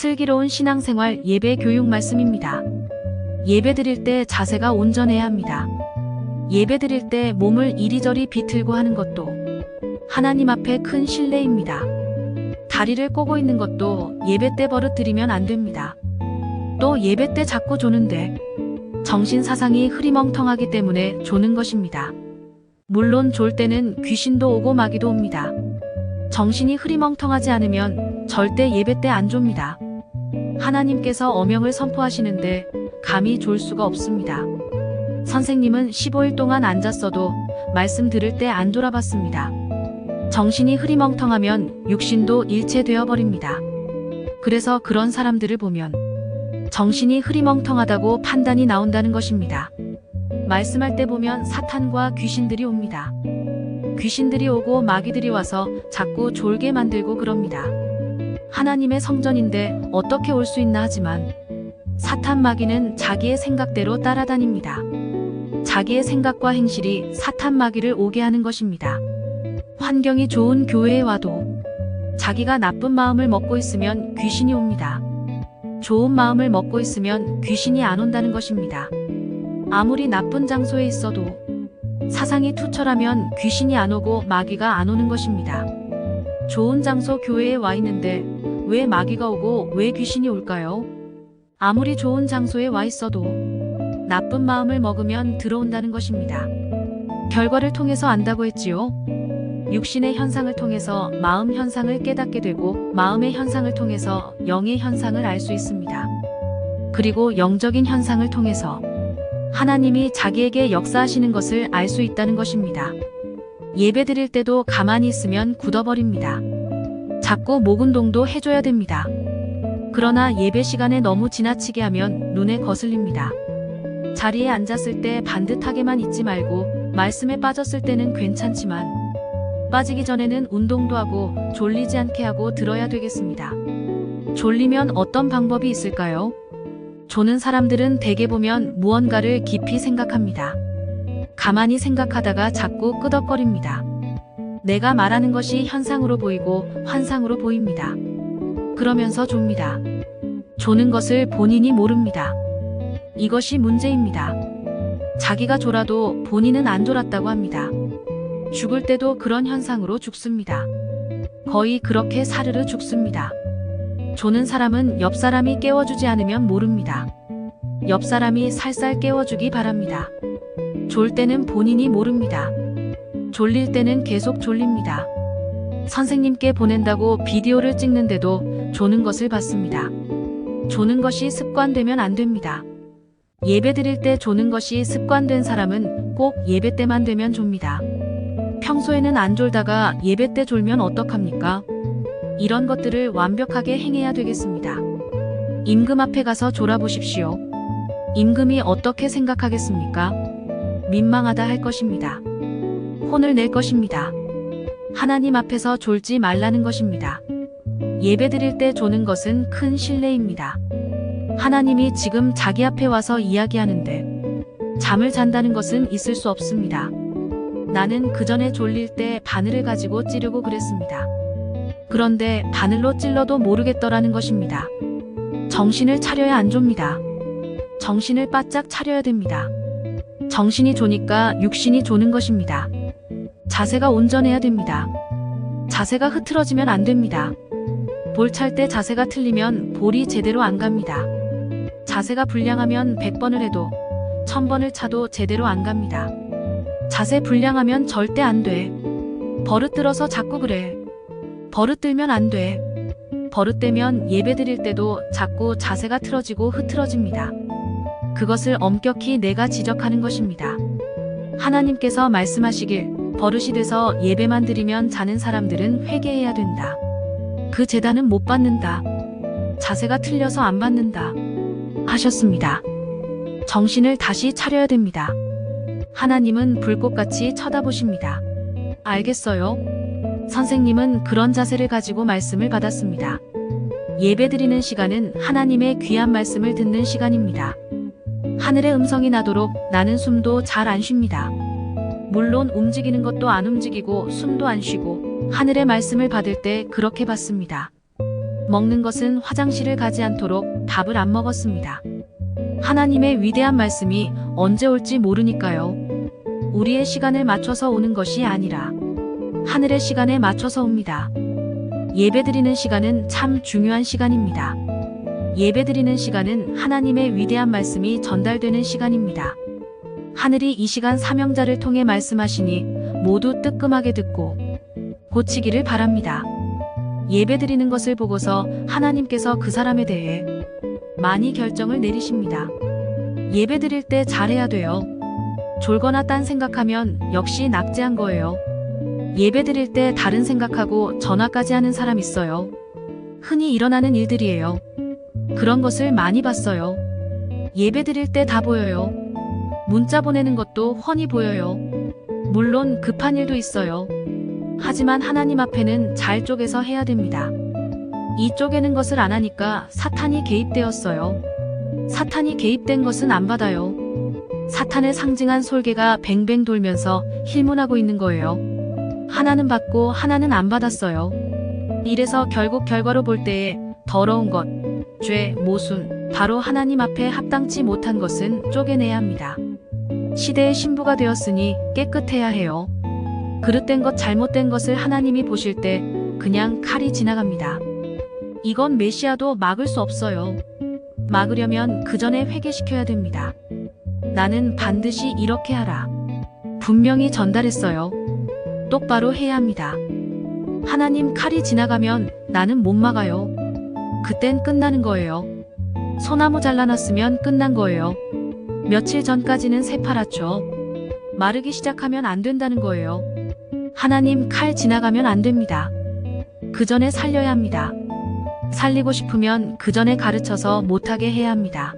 슬기로운 신앙생활 예배 교육 말씀입니다. 예배 드릴 때 자세가 온전해야 합니다. 예배 드릴 때 몸을 이리저리 비틀고 하는 것도 하나님 앞에 큰 신뢰입니다. 다리를 꼬고 있는 것도 예배 때 버릇 들이면 안 됩니다. 또 예배 때 자꾸 조는데 정신 사상이 흐리멍텅하기 때문에 조는 것입니다. 물론 졸 때는 귀신도 오고 마귀도 옵니다. 정신이 흐리멍텅하지 않으면 절대 예배 때 안 좁니다. 하나님께서 어명을 선포하시는데 감히 졸 수가 없습니다. 선생님은 15일 동안 앉았어도 말씀 들을 때 안 졸아봤습니다. 정신이 흐리멍텅하면 육신도 일체되어 버립니다. 그래서 그런 사람들을 보면 정신이 흐리멍텅하다고 판단이 나온다는 것입니다. 말씀할 때 보면 사탄과 귀신들이 옵니다. 귀신들이 오고 마귀들이 와서 자꾸 졸게 만들고 그럽니다. 하나님의 성전인데 어떻게 올 수 있나 하지만 사탄 마귀는 자기의 생각대로 따라다닙니다. 자기의 생각과 행실이 사탄 마귀를 오게 하는 것입니다. 환경이 좋은 교회에 와도 자기가 나쁜 마음을 먹고 있으면 귀신이 옵니다. 좋은 마음을 먹고 있으면 귀신이 안 온다는 것입니다. 아무리 나쁜 장소에 있어도 사상이 투철하면 귀신이 안 오고 마귀가 안 오는 것입니다. 좋은 장소 교회에 와 있는데 왜 마귀가 오고 왜 귀신이 올까요? 아무리 좋은 장소에 와 있어도 나쁜 마음을 먹으면 들어온다는 것입니다. 결과를 통해서 안다고 했지요. 육신의 현상을 통해서 마음 현상을 깨닫게 되고 마음의 현상을 통해서 영의 현상을 알 수 있습니다. 그리고 영적인 현상을 통해서 하나님이 자기에게 역사하시는 것을 알 수 있다는 것입니다. 예배 드릴 때도 가만히 있으면 굳어버립니다. 자꾸 목 운동도 해줘야 됩니다. 그러나 예배 시간에 너무 지나치게 하면 눈에 거슬립니다. 자리에 앉았을 때 반듯하게만 있지 말고 말씀에 빠졌을 때는 괜찮지만 빠지기 전에는 운동도 하고 졸리지 않게 하고 들어야 되겠습니다. 졸리면 어떤 방법이 있을까요? 조는 사람들은 대개 보면 무언가를 깊이 생각합니다. 가만히 생각하다가 자꾸 끄덕거립니다. 내가 말하는 것이 현상으로 보이고 환상으로 보입니다. 그러면서 좁니다. 조는 것을 본인이 모릅니다. 이것이 문제입니다. 자기가 졸아도 본인은 안 졸았다고 합니다. 죽을 때도 그런 현상으로 죽습니다. 거의 그렇게 사르르 죽습니다. 조는 사람은 옆 사람이 깨워주지 않으면 모릅니다. 옆 사람이 살살 깨워주기 바랍니다. 졸 때는 본인이 모릅니다. 졸릴 때는 계속 졸립니다. 선생님께 보낸다고 비디오를 찍는데도 조는 것을 봤습니다. 조는 것이 습관되면 안 됩니다. 예배 드릴 때 조는 것이 습관된 사람은 꼭 예배 때만 되면 좁니다. 평소에는 안 졸다가 예배 때 졸면 어떡합니까? 이런 것들을 완벽하게 행해야 되겠습니다. 임금 앞에 가서 졸아보십시오. 임금이 어떻게 생각하겠습니까? 민망하다 할 것입니다. 혼을 낼 것입니다. 하나님 앞에서 졸지 말라는 것입니다. 예배 드릴 때 조는 것은 큰 신뢰입니다. 하나님이 지금 자기 앞에 와서 이야기하는데 잠을 잔다는 것은 있을 수 없습니다. 나는 그 전에 졸릴 때 바늘을 가지고 찌르고 그랬습니다. 그런데 바늘로 찔러도 모르겠더라는 것입니다. 정신을 차려야 안 좁니다. 정신을 바짝 차려야 됩니다. 정신이 조니까 육신이 조는 것입니다. 자세가 온전해야 됩니다. 자세가 흐트러지면 안 됩니다. 볼 찰 때 자세가 틀리면 볼이 제대로 안 갑니다. 자세가 불량하면 100번을 해도 1000번을 차도 제대로 안 갑니다. 자세 불량하면 절대 안 돼. 버릇 들어서 자꾸 그래. 버릇 들면 안 돼. 버릇되면 예배 드릴 때도 자꾸 자세가 틀어지고 흐트러집니다. 그것을 엄격히 내가 지적하는 것입니다. 하나님께서 말씀하시길 버릇이 돼서 예배만 드리면 자는 사람들은 회개해야 된다. 그 제단은 못 받는다. 자세가 틀려서 안 받는다. 하셨습니다. 정신을 다시 차려야 됩니다. 하나님은 불꽃같이 쳐다보십니다. 알겠어요? 선생님은 그런 자세를 가지고 말씀을 받았습니다. 예배드리는 시간은 하나님의 귀한 말씀을 듣는 시간입니다. 하늘의 음성이 나도록 나는 숨도 잘 안 쉽니다. 물론 움직이는 것도 안 움직이고 숨도 안 쉬고 하늘의 말씀을 받을 때 그렇게 받습니다. 먹는 것은 화장실을 가지 않도록 밥을 안 먹었습니다. 하나님의 위대한 말씀이 언제 올지 모르니까요. 우리의 시간을 맞춰서 오는 것이 아니라 하늘의 시간에 맞춰서 옵니다. 예배드리는 시간은 참 중요한 시간입니다. 예배드리는 시간은 하나님의 위대한 말씀이 전달되는 시간입니다. 하늘이 이 시간 사명자를 통해 말씀하시니 모두 뜨끔하게 듣고 고치기를 바랍니다. 예배드리는 것을 보고서 하나님께서 그 사람에 대해 많이 결정을 내리십니다. 예배드릴 때 잘해야 돼요. 졸거나 딴 생각하면 역시 낙제한 거예요. 예배드릴 때 다른 생각하고 전화까지 하는 사람 있어요. 흔히 일어나는 일들이에요. 그런 것을 많이 봤어요. 예배드릴 때 다 보여요. 문자 보내는 것도 훤히 보여요. 물론 급한 일도 있어요. 하지만 하나님 앞에는 잘 쪼개서 해야 됩니다. 이 쪼개는 것을 안 하니까 사탄이 개입되었어요. 사탄이 개입된 것은 안 받아요. 사탄을 상징한 솔개가 뱅뱅 돌면서 힐문하고 있는 거예요. 하나는 받고 하나는 안 받았어요. 이래서 결국 결과로 볼 때에 더러운 것, 죄, 모순, 바로 하나님 앞에 합당치 못한 것은 쪼개내야 합니다. 시대의 신부가 되었으니 깨끗해야 해요. 그릇된 것, 잘못된 것을 하나님이 보실 때 그냥 칼이 지나갑니다. 이건 메시아도 막을 수 없어요. 막으려면 그 전에 회개시켜야 됩니다. 나는 반드시 이렇게 하라. 분명히 전달했어요. 똑바로 해야 합니다. 하나님 칼이 지나가면 나는 못 막아요. 그땐 끝나는 거예요. 소나무 잘라놨으면 끝난 거예요. 며칠 전까지는 새파랗죠. 마르기 시작하면 안 된다는 거예요. 하나님 칼 지나가면 안 됩니다. 그 전에 살려야 합니다. 살리고 싶으면 그 전에 가르쳐서 못하게 해야 합니다.